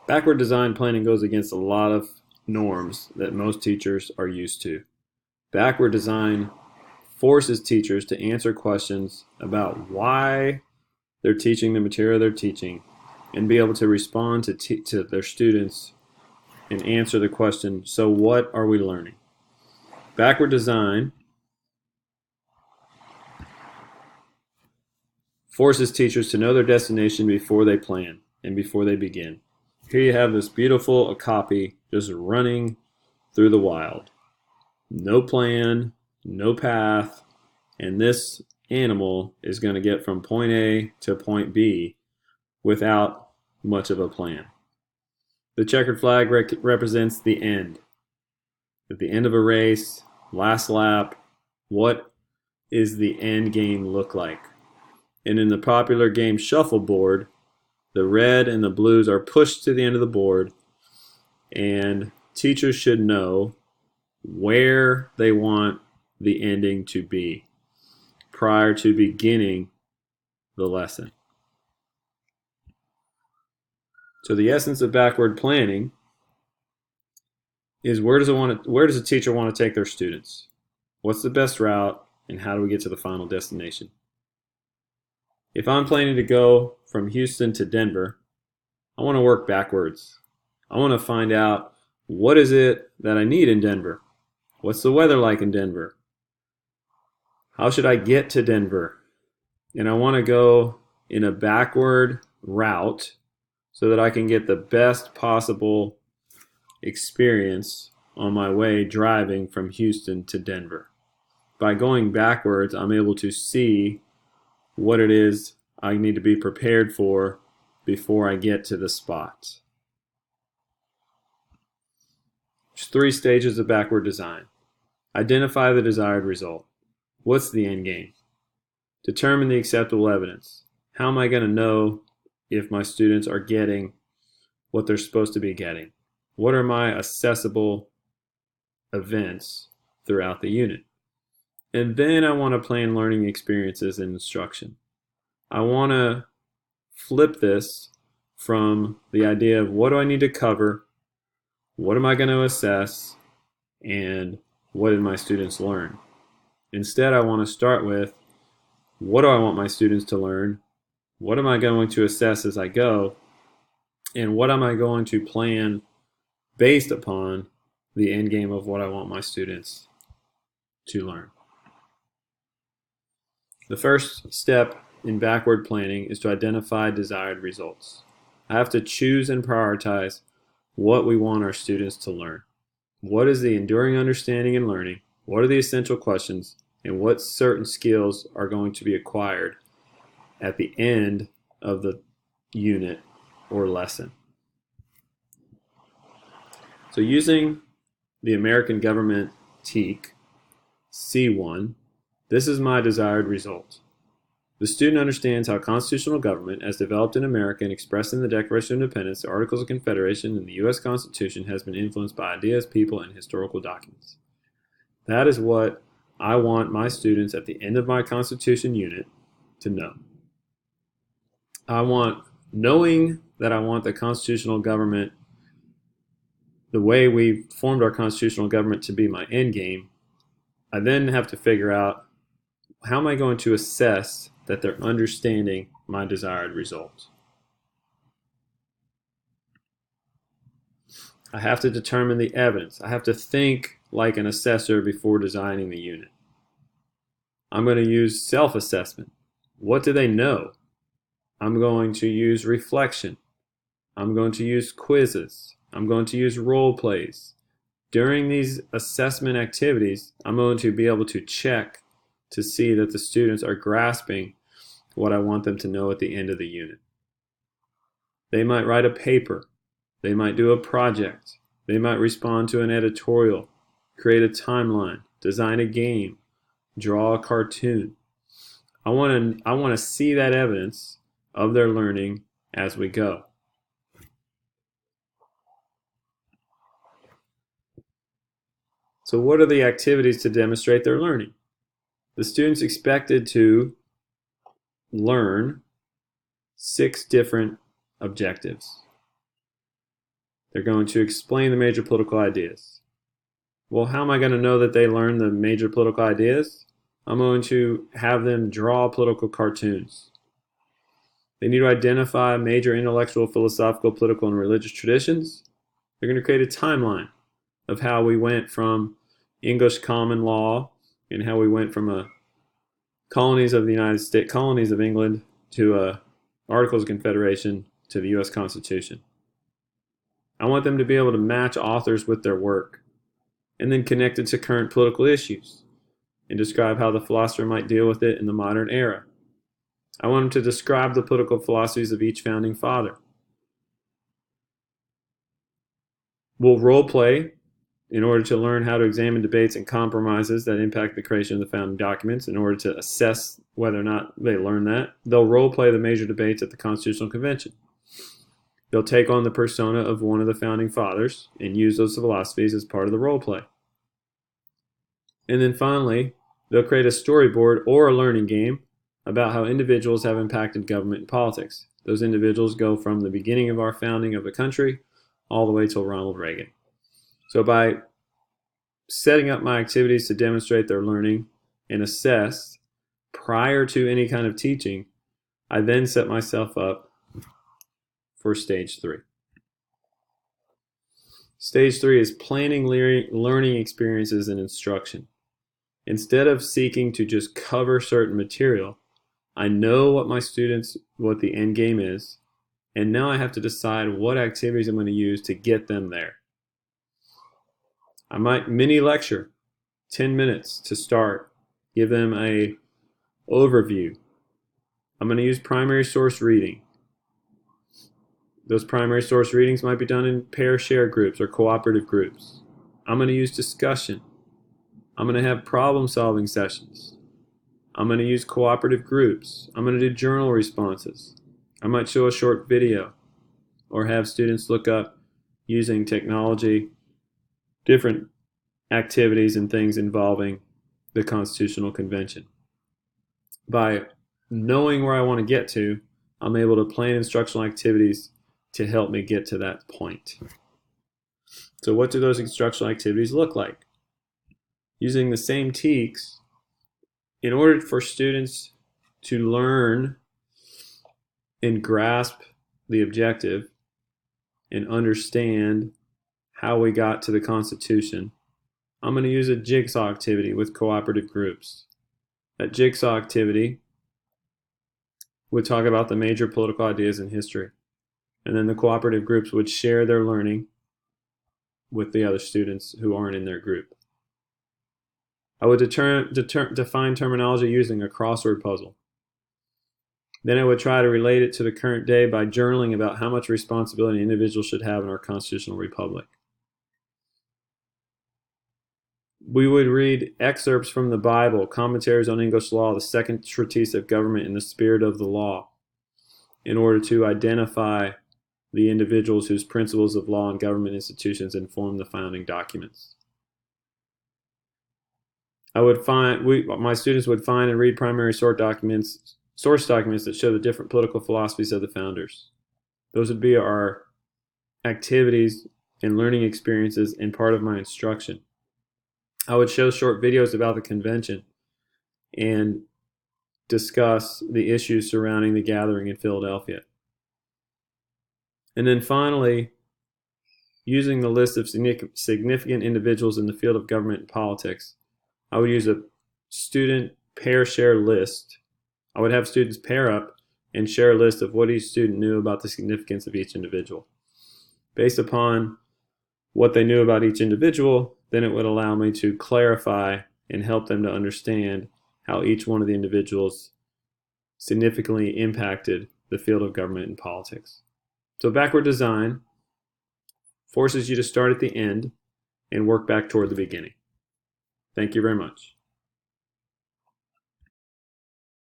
Backward design planning goes against a lot of norms that most teachers are used to. Backward design forces teachers to answer questions about why they're teaching the material they're teaching and be able to respond to their students and answer the question, so what are we learning? Backward design forces teachers to know their destination before they plan and before they begin. Here you have this beautiful copy just running through the wild. No plan, no path, and this animal is going to get from point A to point B without much of a plan. The checkered flag represents the end. At the end of a race, last lap, what is the end game look like? And in the popular game shuffleboard, the red and the blues are pushed to the end of the board, and teachers should know where they want the ending to be prior to beginning the lesson. So the essence of backward planning is where does a teacher want to take their students? What's the best route, and how do we get to the final destination? If I'm planning to go from Houston to Denver, I want to work backwards. I want to find out what is it that I need in Denver? What's the weather like in Denver? How should I get to Denver? And I want to go in a backward route so that I can get the best possible experience on my way driving from Houston to Denver. By going backwards, I'm able to see what it is I need to be prepared for before I get to the spot. There's 3 stages of backward design. Identify the desired result. What's the end game? Determine the acceptable evidence. How am I going to know if my students are getting what they're supposed to be getting? What are my accessible events throughout the unit? And then I want to plan learning experiences and instruction. I want to flip this from the idea of what do I need to cover, what am I going to assess, and what did my students learn? Instead, I want to start with what do I want my students to learn, what am I going to assess as I go, and what am I going to plan based upon the end game of what I want my students to learn. The first step in backward planning is to identify desired results. I have to choose and prioritize what we want our students to learn. What is the enduring understanding and learning? What are the essential questions? And what certain skills are going to be acquired at the end of the unit or lesson? So using the American government TEAC, C1, this is my desired result. The student understands how constitutional government, as developed in America and expressed in the Declaration of Independence, the Articles of Confederation, and the U.S. Constitution, has been influenced by ideas, people, and historical documents. That is what I want my students at the end of my Constitution unit to know. Knowing that I want the constitutional government, the way we formed our constitutional government, to be my end game. I then have to figure out how am I going to assess that they're understanding my desired result. I have to determine the evidence. I have to think like an assessor before designing the unit. I'm going to use self-assessment. What do they know? I'm going to use reflection. I'm going to use quizzes. I'm going to use role plays. During these assessment activities, I'm going to be able to check to see that the students are grasping what I want them to know at the end of the unit. They might write a paper. They might do a project. They might respond to an editorial, create a timeline, design a game, draw a cartoon. I want to see that evidence of their learning as we go. So what are the activities to demonstrate their learning? The student's expected to learn 6 different objectives. They're going to explain the major political ideas. Well, how am I going to know that they learn the major political ideas? I'm going to have them draw political cartoons. They need to identify major intellectual, philosophical, political, and religious traditions. They're going to create a timeline of how we went from English common law and how we went from colonies of the United States, colonies of England, to Articles of Confederation to the U.S. Constitution. I want them to be able to match authors with their work and then connect it to current political issues and describe how the philosopher might deal with it in the modern era. I want them to describe the political philosophies of each founding father. We'll role play in order to learn how to examine debates and compromises that impact the creation of the founding documents in order to assess whether or not they learn that. They'll role play the major debates at the Constitutional Convention. They'll take on the persona of one of the founding fathers and use those philosophies as part of the role play. And then finally, they'll create a storyboard or a learning game about how individuals have impacted government and politics. Those individuals go from the beginning of our founding of the country all the way till Ronald Reagan. So by setting up my activities to demonstrate their learning and assess prior to any kind of teaching, I then set myself up for stage 3. Stage 3 is planning learning experiences and instruction. Instead of seeking to just cover certain material, I know what the end game is, and now I have to decide what activities I'm going to use to get them there. I might mini lecture, 10 minutes to start, give them a overview. I'm going to use primary source reading. Those primary source readings might be done in pair share groups or cooperative groups. I'm going to use discussion. I'm going to have problem solving sessions. I'm going to use cooperative groups. I'm going to do journal responses. I might show a short video or have students look up using technology different activities and things involving the Constitutional Convention. By knowing where I want to get to, I'm able to plan instructional activities to help me get to that point. So what do those instructional activities look like? Using the same TEKS, in order for students to learn and grasp the objective and understand how we got to the Constitution, I'm going to use a jigsaw activity with cooperative groups. That jigsaw activity would talk about the major political ideas in history. And then the cooperative groups would share their learning with the other students who aren't in their group. I would define terminology using a crossword puzzle. Then I would try to relate it to the current day by journaling about how much responsibility individuals should have in our constitutional republic. We would read excerpts from the Bible, commentaries on English law, the second treatise of government, and the spirit of the law, in order to identify the individuals whose principles of law and government institutions inform the founding documents. My students would find and read primary source documents that show the different political philosophies of the founders. Those would be our activities and learning experiences and part of my instruction. I would show short videos about the convention and discuss the issues surrounding the gathering in Philadelphia. And then finally, using the list of significant individuals in the field of government and politics, I would use a student pair share list. I would have students pair up and share a list of what each student knew about the significance of each individual. Based upon what they knew about each individual, then it would allow me to clarify and help them to understand how each one of the individuals significantly impacted the field of government and politics. So backward design forces you to start at the end and work back toward the beginning. Thank you very much.